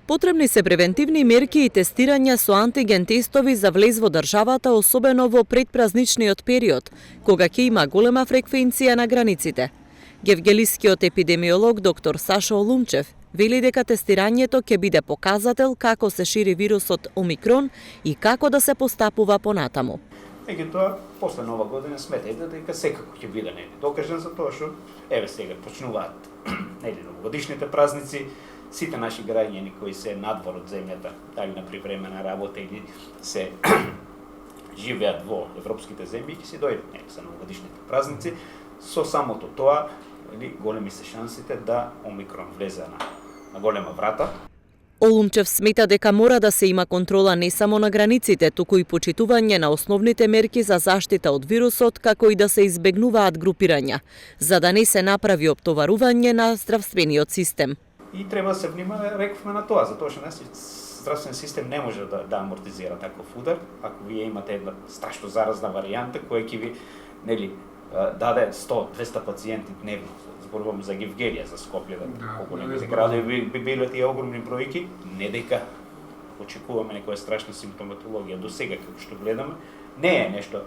Потребни се превентивни мерки и тестирања со антиген тестови за влез во државата, особено во предпразничниот период, кога ќе има голема фреквенција на границите. Гевгелискиот епидемиолог доктор Сашо Олумчев вели дека тестирањето ќе биде показател како се шири вирусот Омикрон и како да се постапува понатаму. Меѓутоа, после Нова година сметајте дека секако ќе биде докажан за тоа што сега почнуваат новогодишните празници, сите наши граѓани кои се надвор од земјата, дали на привремена работа или се живеат во европските земји, ќе си дојдат за новогодишните празници. Со самото тоа, големи се шансите да Омикрон влезе на голема врата. Олумчев смета дека мора да се има контрола не само на границите, туку и почитување на основните мерки за заштита од вирусот, како и да се избегнуваат групирања, за да не се направи оптоварување на здравствениот систем. И треба да се внимава, рековме на тоа, затоа што здравствен систем не може да амортизира таков удар. Ако вие имате една страшно заразна варијанта која ќе ви даде 100-200 пациенти дневно, зборувам за Гевгелија, за Скопје, големите градови би биле тие огромни бројки, не дека очекуваме некоја страшна симптоматологија. До сега, како што гледаме, не е нешто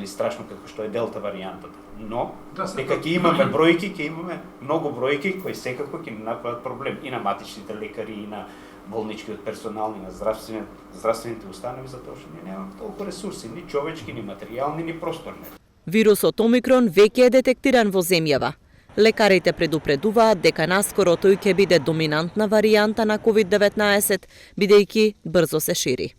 страшно како што е делта варијантата. Но, дека ќе имаме бројки, ќе имаме многу бројки кои секако ќе направат проблем и на матичните лекари, и на болничкиот персонал, и на здравствените установи, затоа што ние немаме толку ресурси, ни човечки, ни материјални, ни просторни. Вирусот Омикрон веќе е детектиран во земјава. Лекарите предупредуваат дека наскоро тој ќе биде доминантна варијанта на COVID-19, бидејќи брзо се шири.